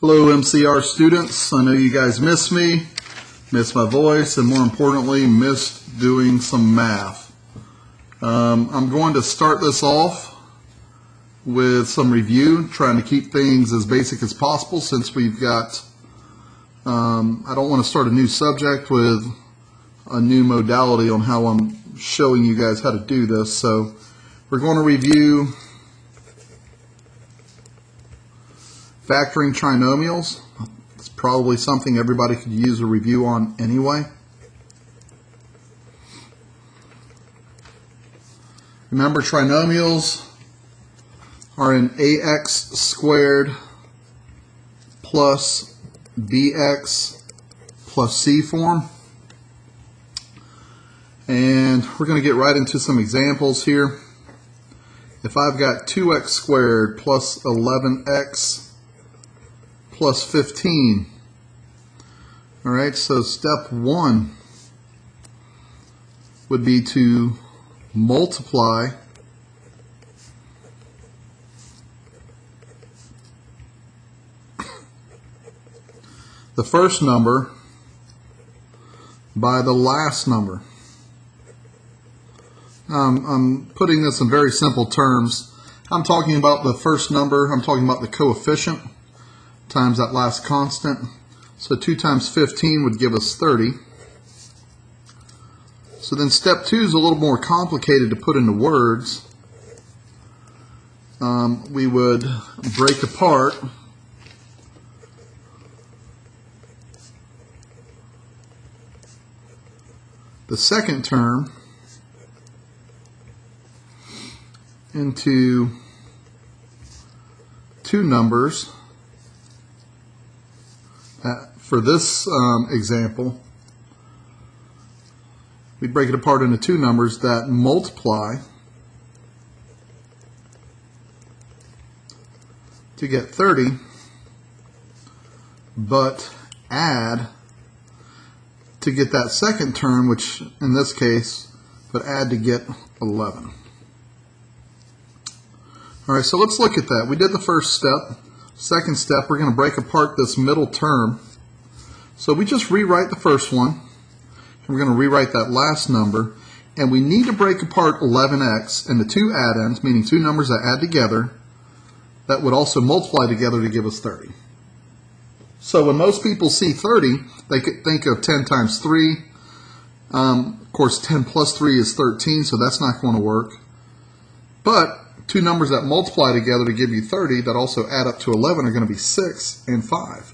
Hello MCR students, I know you guys miss me, miss my voice, and more importantly, missed doing some math. I'm going to start this off with some review, trying to keep things as basic as possible since we've got, I don't want to start a new subject with a new modality on how I'm showing you guys how to do this. So we're going to review factoring trinomials. It's probably something everybody could use a review on anyway. Remember, trinomials are in ax squared plus bx plus c form. And we're going to get right into some examples here. If I've got 2x squared plus 11x plus 15. All right, so step one would be to multiply the first number by the last number. I'm putting this in very simple terms. I'm talking about the first number, I'm talking about the coefficient times that last constant. So 2 times 15 would give us 30. So then step 2 is a little more complicated to put into words. We would break apart the second term into two numbers. For this example, we break it apart into two numbers that multiply to get 30, but add to get that second term, which in this case would add to get 11. All right, so let's look at that. We did the first step. Second step, we're going to break apart this middle term. So we just rewrite the first one, and we're going to rewrite that last number, and we need to break apart 11x into two addends, meaning two numbers that add together, that would also multiply together to give us 30. So when most people see 30, they could think of 10 times 3. Of course, 10 plus 3 is 13, so that's not going to work. But two numbers that multiply together to give you 30 that also add up to 11 are going to be 6 and 5.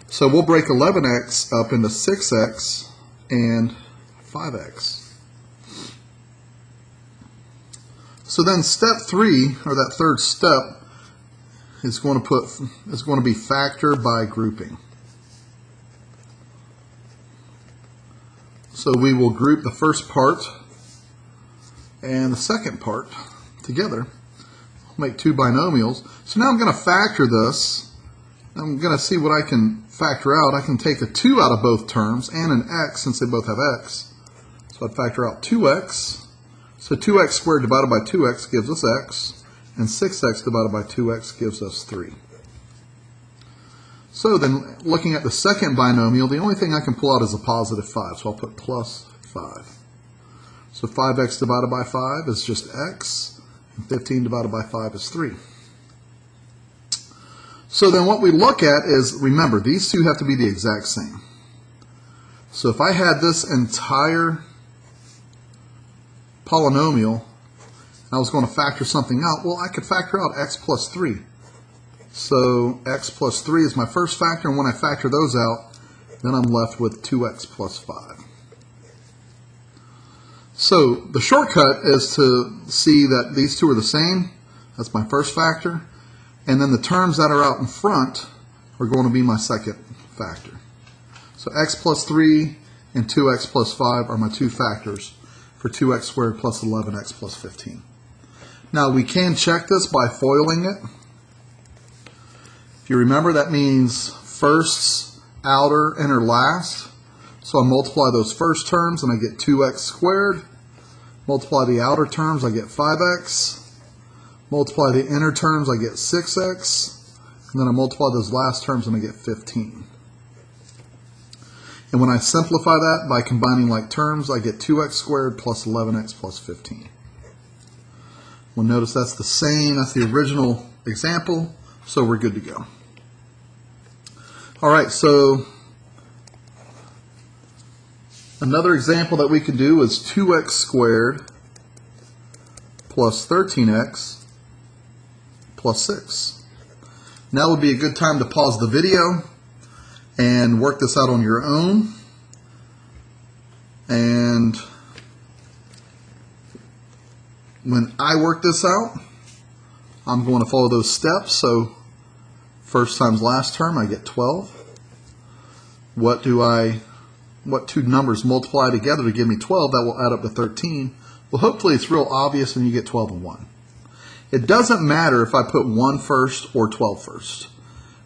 So we'll break 11x up into 6x and 5x. So then step 3, or that third step, is going to be factor by grouping. So we will group the first part and the second part together. Make two binomials. So now I'm going to factor this. I'm going to see what I can factor out. I can take a 2 out of both terms and an x since they both have x. So I'd factor out 2x. So 2x squared divided by 2x gives us x, and 6x divided by 2x gives us 3. So then looking at the second binomial, the only thing I can pull out is a positive 5. So I'll put plus 5. So 5x divided by 5 is just x, and 15 divided by 5 is 3. So then what we look at is, remember, these two have to be the exact same. So if I had this entire polynomial, and I was going to factor something out, well, I could factor out x plus 3. So x plus 3 is my first factor, and when I factor those out, then I'm left with 2x plus 5. So the shortcut is to see that these two are the same. That's my first factor. And then the terms that are out in front are going to be my second factor. So x plus 3 and 2x plus 5 are my two factors for 2x squared plus 11x plus 15. Now we can check this by foiling it. If you remember, that means firsts, outer, inner, last. So I multiply those first terms and I get 2x squared. Multiply the outer terms, I get 5x. Multiply the inner terms, I get 6x. and then I multiply those last terms and I get 15. And when I simplify that by combining like terms, I get 2x squared plus 11x plus 15. Well, notice that's the same, that's the original example, so we're good to go. All right, so another example that we can do is 2x squared plus 13x plus 6. Now would be a good time to pause the video and work this out on your own. And when I work this out, I'm going to follow those steps. So first times last term, I get 12. What two numbers multiply together to give me 12? That will add up to 13. Well, hopefully it's real obvious and you get 12 and 1. It doesn't matter if I put 1 first or 12 first.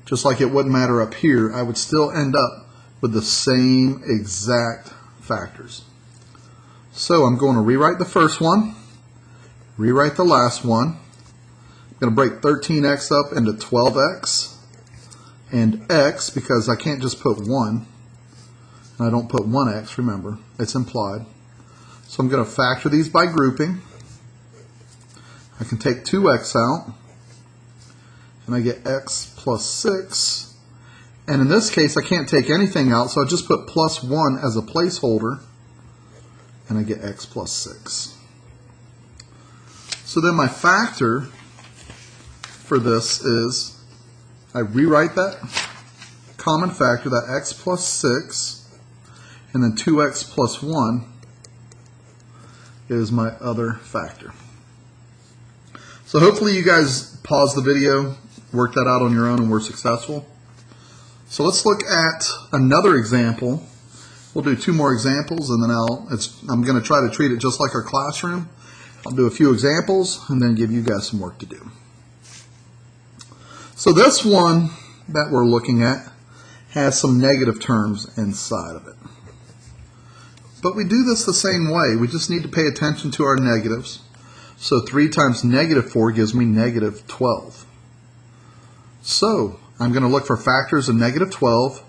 Just like it wouldn't matter up here, I would still end up with the same exact factors. So I'm going to rewrite the first one, rewrite the last one. I'm going to break 13x up into 12x and x, because I can't just put 1. And I don't put 1x, remember, it's implied. So I'm going to factor these by grouping. I can take 2x out, and I get x plus 6. And in this case, I can't take anything out, so I just put plus 1 as a placeholder, and I get x plus 6. So then my factor for this is, I rewrite that common factor, that x plus 6, and then 2x plus 1 is my other factor. So hopefully you guys pause the video, work that out on your own, and were successful. So let's look at another example. We'll do 2 more examples, and then I'm going to try to treat it just like our classroom. I'll do a few examples and then give you guys some work to do. So this one that we're looking at has some negative terms inside of it. But we do this the same way. We just need to pay attention to our negatives. So 3 times negative 4 gives me negative 12. So I'm going to look for factors of negative 12.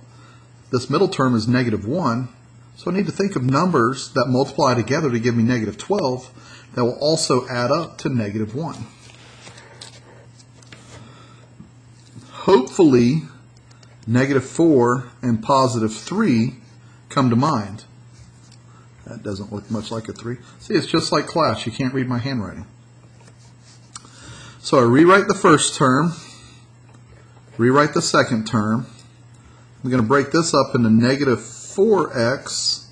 This middle term is negative 1. So I need to think of numbers that multiply together to give me negative 12 that will also add up to negative 1. Hopefully, negative 4 and positive 3 come to mind. That doesn't look much like a 3. See, it's just like class. You can't read my handwriting. So I rewrite the first term, rewrite the second term. I'm going to break this up into negative 4x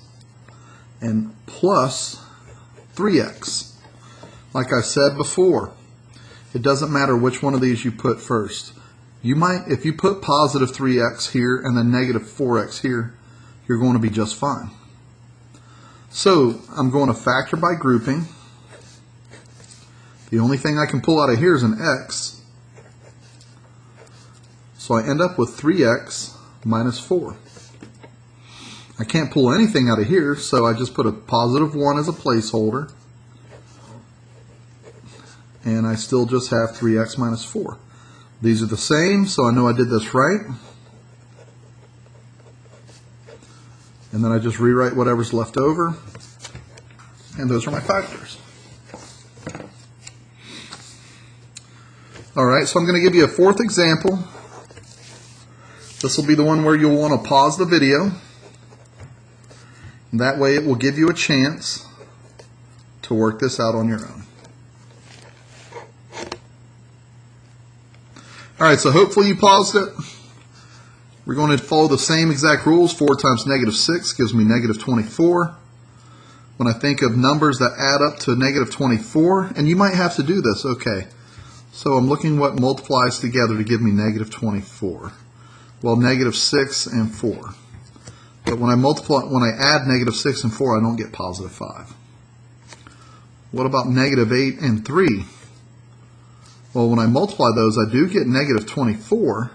and plus 3x. Like I said before, it doesn't matter which one of these you put first. You might, if you put positive 3x here and then negative 4x here, you're going to be just fine. So I'm going to factor by grouping. The only thing I can pull out of here is an x. So I end up with 3x minus 4. I can't pull anything out of here, so I just put a positive 1 as a placeholder. And I still just have 3x minus 4. These are the same, so I know I did this right. And then I just rewrite whatever's left over. And those are my factors. All right, so I'm going to give you a 4th example. This will be the one where you'll want to pause the video. And that way it will give you a chance to work this out on your own. All right, so hopefully you paused it. We're going to follow the same exact rules. 4 times negative 6 gives me negative 24. When I think of numbers that add up to negative 24, and you might have to do this, okay. So I'm looking what multiplies together to give me negative 24. Well, negative 6 and 4. But when I add negative 6 and 4, I don't get positive 5. What about negative 8 and 3? Well, when I multiply those, I do get negative 24,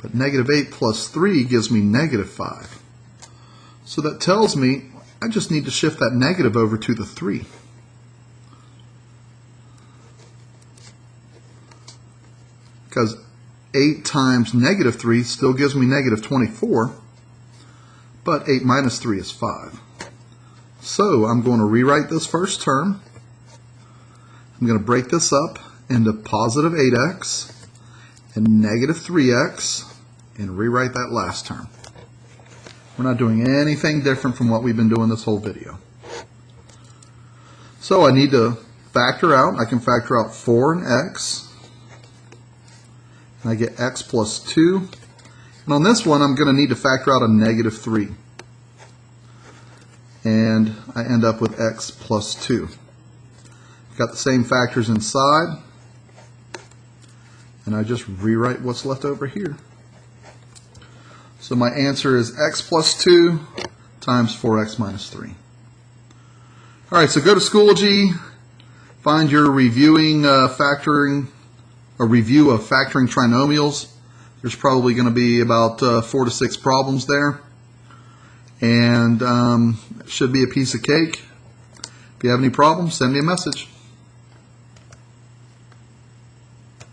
but negative 8 plus 3 gives me negative 5. So that tells me I just need to shift that negative over to the 3. Because 8 times negative 3 still gives me negative 24, but 8 minus 3 is 5. So I'm going to rewrite this first term. I'm going to break this up into positive 8x and negative 3x and rewrite that last term. We're not doing anything different from what we've been doing this whole video. So I need to factor out. I can factor out 4 and x. And I get x plus 2. And on this one, I'm going to need to factor out a negative 3. And I end up with x plus 2. Got the same factors inside. And I just rewrite what's left over here. So my answer is x plus 2 times 4x minus 3. All right, so go to Schoology, find your reviewing factoring, a review of factoring trinomials. There's probably going to be about 4 to 6 problems there. And it should be a piece of cake. If you have any problems, send me a message.